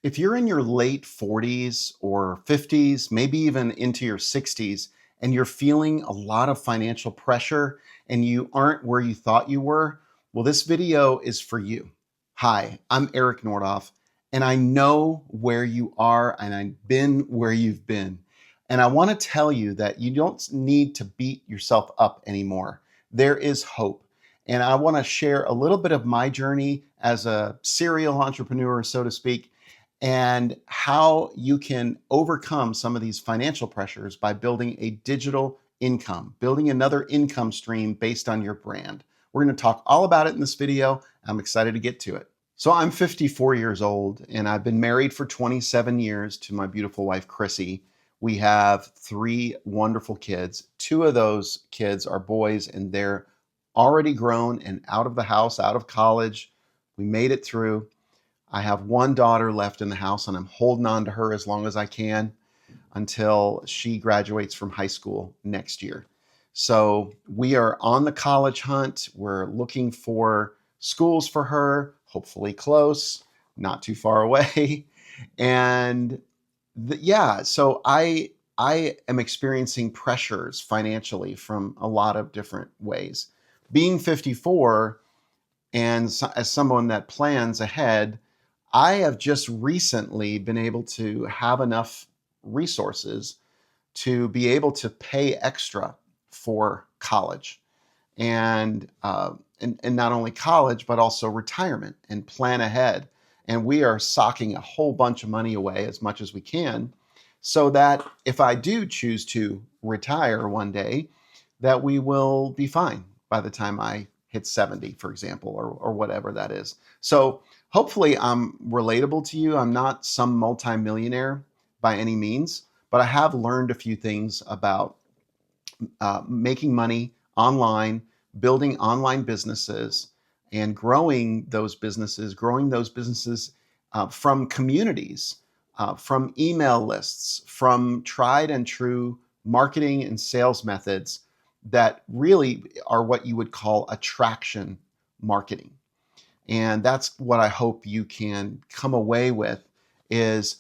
If you're in your late 40s or 50s, maybe even into your 60s, and you're feeling a lot of financial pressure and you aren't where you thought you were, well, this video is for you. Hi, I'm Eric Nordoff, and I know where you are, and I've been where you've been. And I want to tell you that you don't need to beat yourself up anymore. There is hope. And I want to share a little bit of my journey as a serial entrepreneur, so to speak, and how you can overcome some of these financial pressures by building a digital income, building another income stream based on your brand. We're going to talk all about it in this video. I'm excited to get to it. So I'm 54 years old and I've been married for 27 years to my beautiful wife, Chrissy. We have 3 wonderful kids. 2 of those kids are boys and they're already grown and out of the house, out of college. We made it through. I have 1 daughter left in the house and I'm holding on to her as long as I can until she graduates from high school next year. So we are on the college hunt. We're looking for schools for her, hopefully close, not too far away. And so I am experiencing pressures financially from a lot of different ways. Being 54 and as someone that plans ahead, I have just recently been able to have enough resources to be able to pay extra for college and not only college, but also retirement and plan ahead. And we are socking a whole bunch of money away as much as we can so that if I do choose to retire one day, that we will be fine by the time I hit 70, for example, or whatever that is. So hopefully I'm relatable to you. I'm not some multimillionaire by any means, but I have learned a few things about making money online, building online businesses, and growing those businesses from communities, from email lists, from tried and true marketing and sales methods that really are what you would call attraction marketing. And that's what I hope you can come away with is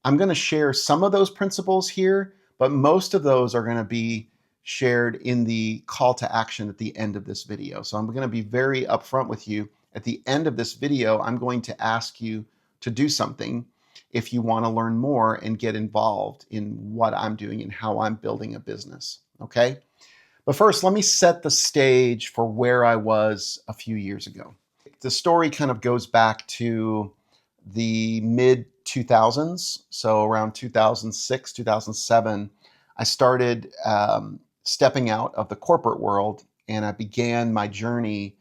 I'm going to share some of those principles here, but most of those are going to be shared in the call to action at the end of this video. So I'm going to be very upfront with you. At the end of this video, I'm going to ask you to do something if you want to learn more and get involved in what I'm doing and how I'm building a business. Okay? But first, let me set the stage for where I was a few years ago. The story kind of goes back to the mid 2000s. So around 2006, 2007, I started stepping out of the corporate world and I began my journey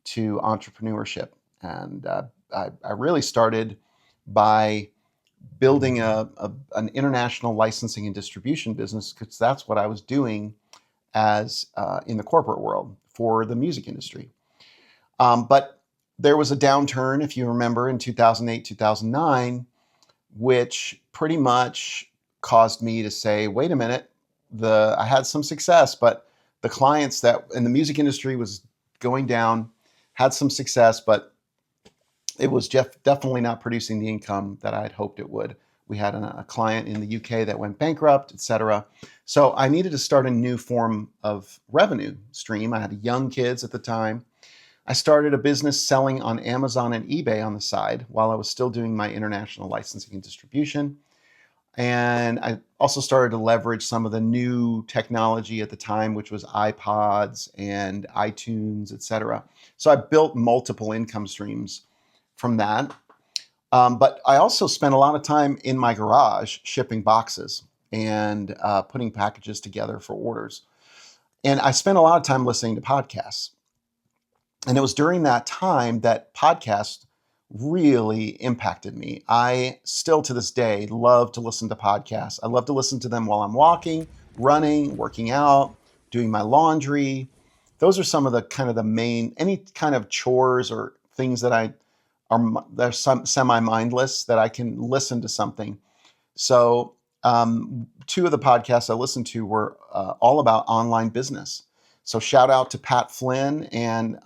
to entrepreneurship. And I really started by building an international licensing and distribution business because that's what I was doing as in the corporate world for the music industry. But there was a downturn, if you remember, in 2008, 2009, which pretty much caused me to say, wait a minute, I had some success, but the clients that in the music industry was going down, had some success, but it was definitely not producing the income that I had hoped it would. We had a client in the UK that went bankrupt, etc. So I needed to start a new form of revenue stream. I had young kids at the time. I started a business selling on Amazon and eBay on the side while I was still doing my international licensing and distribution. And I also started to leverage some of the new technology at the time, which was iPods and iTunes, etc. So I built multiple income streams from that. But I also spent a lot of time in my garage shipping boxes and putting packages together for orders. And I spent a lot of time listening to podcasts. And it was during that time that podcasts really impacted me. I still to this day love to listen to podcasts. I love to listen to them while I'm walking, running, working out, doing my laundry. Those are some of the main, any kind of chores or things that they're semi-mindless that I can listen to something. So 2 of the podcasts I listened to were all about online business. So shout out to Pat Flynn and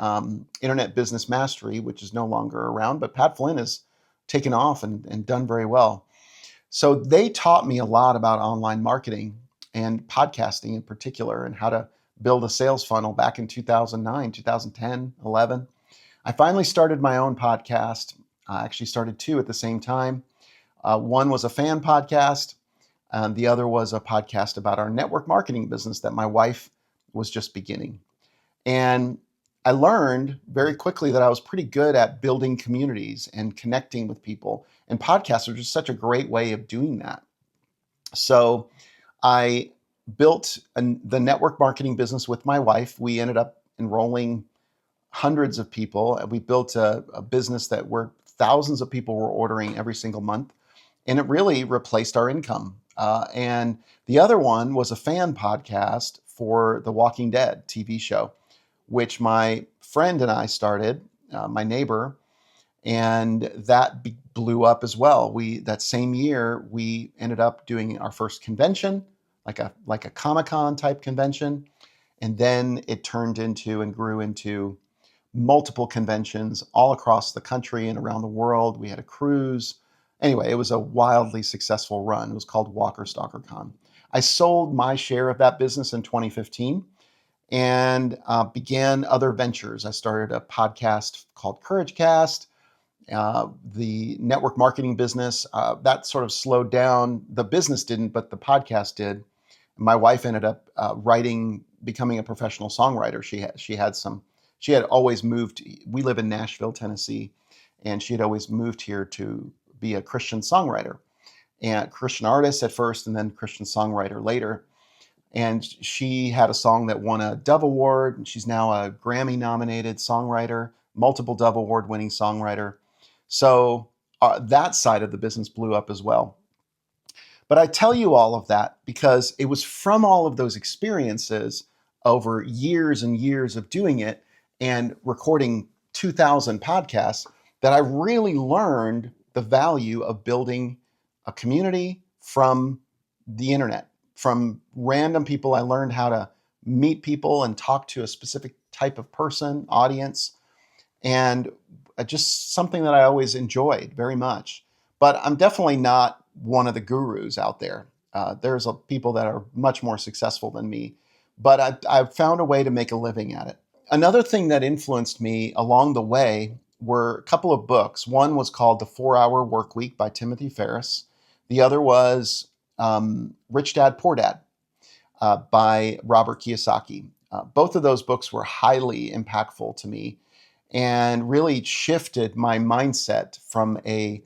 Internet Business Mastery, which is no longer around, but Pat Flynn is taken off and done very well. So they taught me a lot about online marketing and podcasting in particular, and how to build a sales funnel back in 2009, 2010, 11. I finally started my own podcast. I actually started two at the same time. One was a fan podcast, and the other was a podcast about our network marketing business that my wife was just beginning. And I learned very quickly that I was pretty good at building communities and connecting with people. And podcasts are just such a great way of doing that. So I built the network marketing business with my wife. We ended up enrolling hundreds of people. We built a business that where thousands of people were ordering every single month, and it really replaced our income. And the other one was a fan podcast for the Walking Dead TV show, which my friend and I started, my neighbor, and that blew up as well. We that same year we ended up doing our first convention, like a Comic-Con type convention, and then it turned into and grew into multiple conventions all across the country and around the world. We had a cruise. Anyway, it was a wildly successful run. It was called Walker Stalker Con. I sold my share of that business in 2015 and began other ventures. I started a podcast called Courage Cast. The network marketing business, that sort of slowed down. The business didn't, but the podcast did. My wife ended up becoming a professional songwriter. She had always moved. We live in Nashville, Tennessee, and she had always moved here to be a Christian songwriter and Christian artist at first, and then Christian songwriter later. And she had a song that won a Dove Award, and she's now a Grammy-nominated songwriter, multiple Dove Award-winning songwriter. So that side of the business blew up as well. But I tell you all of that because it was from all of those experiences over years and years of doing it and recording 2,000 podcasts that I really learned the value of building a community from the internet. From random people, I learned how to meet people and talk to a specific type of person, audience, and just something that I always enjoyed very much. But I'm definitely not one of the gurus out there. There's people that are much more successful than me, but I've found a way to make a living at it. Another thing that influenced me along the way were a couple of books. One was called The 4-Hour Workweek by Timothy Ferriss. The other was Rich Dad, Poor Dad by Robert Kiyosaki. Both of those books were highly impactful to me and really shifted my mindset from an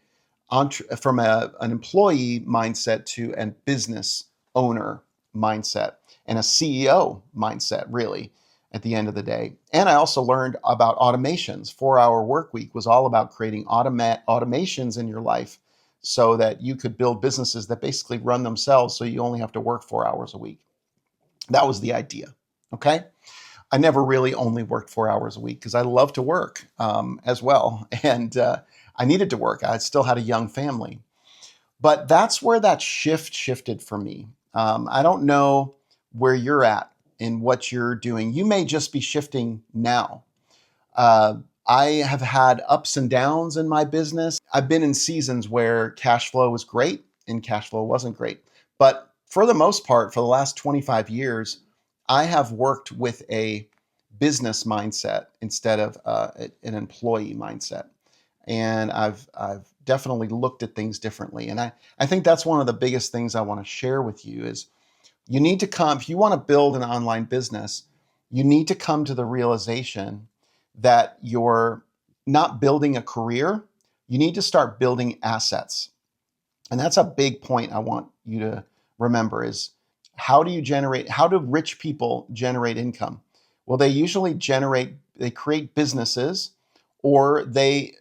employee mindset to a business owner mindset and a CEO mindset, really, at the end of the day. And I also learned about automations. 4-Hour Workweek was all about creating automations in your life so that you could build businesses that basically run themselves so you only have to work 4 hours a week. That was the idea, okay? I never really only worked 4 hours a week because I love to work as well. And I needed to work. I still had a young family. But that's where that shifted for me. I don't know where you're at in what you're doing. You may just be shifting now. I have had ups and downs in my business. I've been in seasons where cash flow was great and cash flow wasn't great. But for the most part, for the last 25 years, I have worked with a business mindset instead of an employee mindset. And I've definitely looked at things differently. And I think that's one of the biggest things I want to share with you is you need to come, if you want to build an online business, you need to come to the realization that you're not building a career. You need to start building assets. And that's a big point I want you to remember is how do rich people generate income? Well, they create businesses or they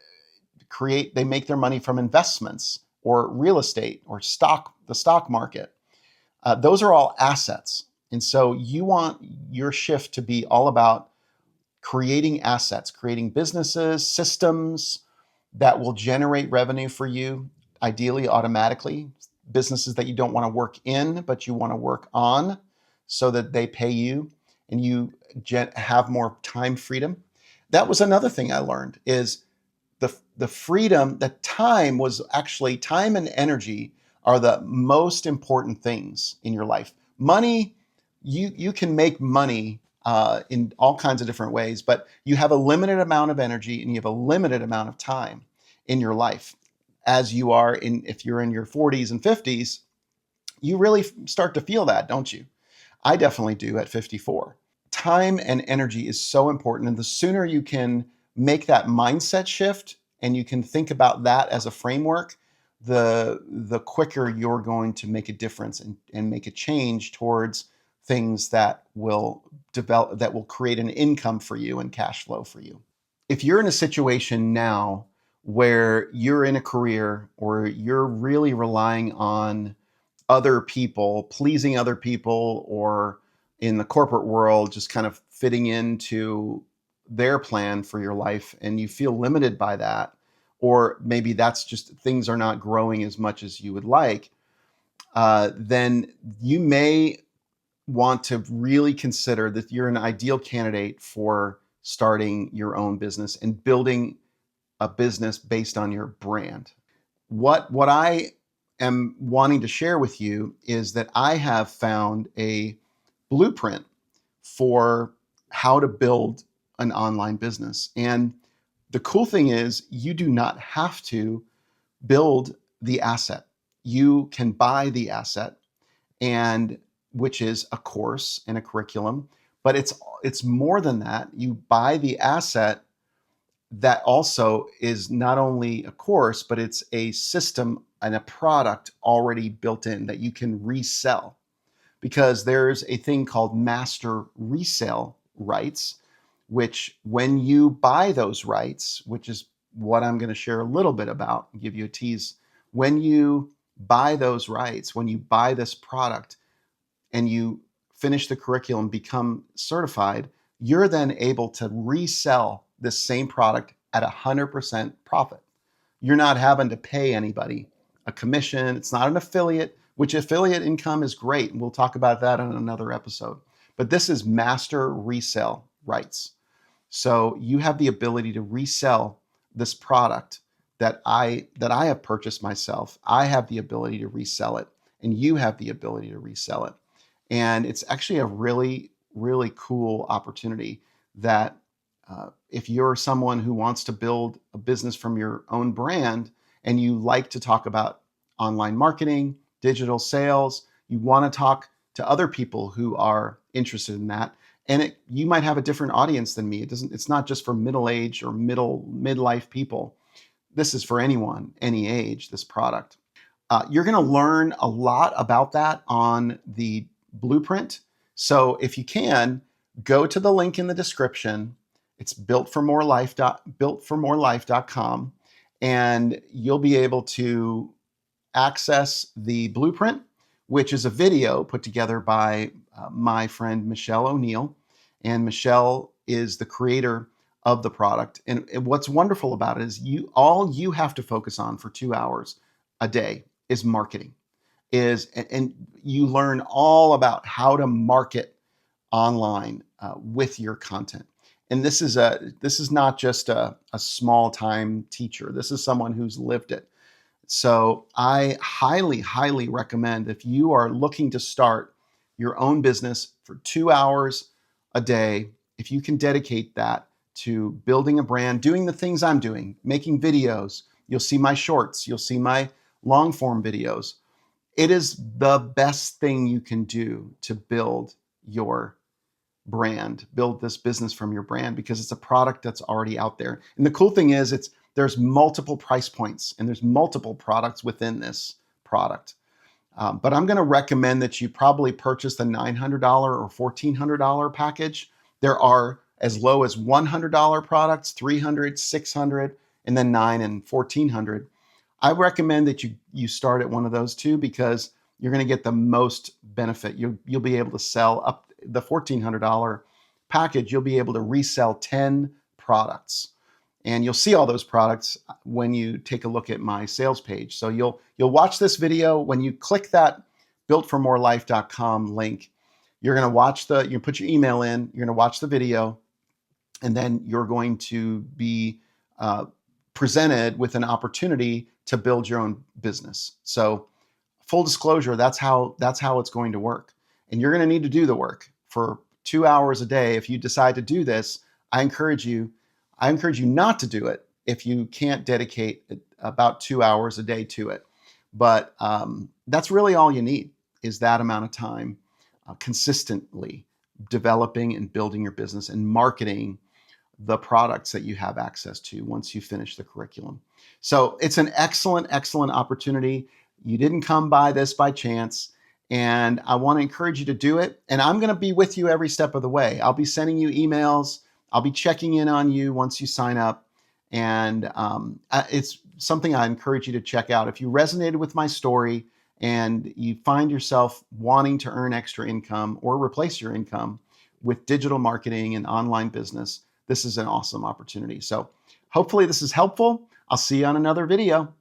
make their money from investments or real estate or the stock market. Those are all assets. And so you want your shift to be all about creating assets, creating businesses, systems that will generate revenue for you, ideally automatically, businesses that you don't want to work in, but you want to work on so that they pay you and you have more time freedom. That was another thing I learned is the freedom, the time was actually time and energy are the most important things in your life. Money, you can make money in all kinds of different ways, but you have a limited amount of energy and you have a limited amount of time in your life. As you are in, if you're in your 40s and 50s, you really start to feel that, don't you? I definitely do at 54. Time and energy is so important. And the sooner you can make that mindset shift and you can think about that as a framework, the quicker you're going to make a difference and make a change towards things that will develop, that will create an income for you and cash flow for you. If you're in a situation now where you're in a career or you're really relying on other people, pleasing other people, or in the corporate world, just kind of fitting into their plan for your life, and you feel limited by that, or maybe that's just things are not growing as much as you would like, then you may want to really consider that you're an ideal candidate for starting your own business and building a business based on your brand. What I am wanting to share with you is that I have found a blueprint for how to build an online business. And the cool thing is you do not have to build the asset. You can buy the asset, and which is a course and a curriculum, but it's more than that. You buy the asset that also is not only a course, but it's a system and a product already built in that you can resell, because there's a thing called master resale rights, which when you buy those rights, which is what I'm going to share a little bit about, give you a tease. When you buy those rights, when you buy this product and you finish the curriculum, become certified, you're then able to resell this same product at 100% profit. You're not having to pay anybody a commission. It's not an affiliate, which affiliate income is great. And we'll talk about that in another episode. But this is master resale rights. So you have the ability to resell this product that I have purchased myself. I have the ability to resell it, and you have the ability to resell it. And it's actually a really, really cool opportunity that if you're someone who wants to build a business from your own brand and you like to talk about online marketing, digital sales, you want to talk to other people who are interested in that. And you might have a different audience than me. It's not just for middle-aged or midlife people. This is for anyone, any age, this product. You're going to learn a lot about that on the blueprint. So if you can, go to the link in the description. It's builtformorelife.com, and you'll be able to access the blueprint, which is a video put together by my friend Michelle O'Neill. And Michelle is the creator of the product. And what's wonderful about it is all you have to focus on for 2 hours a day is marketing. And you learn all about how to market online with your content. And this is not just a small time teacher. This is someone who's lived it. So I highly, highly recommend, if you are looking to start your own business for 2 hours a day, if you can dedicate that to building a brand, doing the things I'm doing, making videos. You'll see my shorts, you'll see my long form videos. It is the best thing you can do to build your brand, build this business from your brand, because it's a product that's already out there. And the cool thing is there's multiple price points and there's multiple products within this product. But I'm going to recommend that you probably purchase the $900 or $1,400 package. There are as low as $100 products, $300, $600, and then $900 and $1,400. I recommend that you start at one of those two, because you're going to get the most benefit. You'll be able to sell up the $1,400 package. You'll be able to resell 10 products, and you'll see all those products when you take a look at my sales page. So you'll watch this video. When you click that builtformorelife.com link, you're going to watch you put your email in, you're going to watch the video, and then you're going to be presented with an opportunity to build your own business. So full disclosure, that's how it's going to work. And you're going to need to do the work for 2 hours a day. If you decide to do this, I encourage you not to do it if you can't dedicate about 2 hours a day to it. But that's really all you need, is that amount of time consistently developing and building your business and marketing the products that you have access to once you finish the curriculum. So it's an excellent, excellent opportunity. You didn't come by this by chance, and I want to encourage you to do it. And I'm going to be with you every step of the way. I'll be sending you emails. I'll be checking in on you once you sign up. And it's something I encourage you to check out. If you resonated with my story and you find yourself wanting to earn extra income or replace your income with digital marketing and online business, this is an awesome opportunity. So hopefully this is helpful. I'll see you on another video.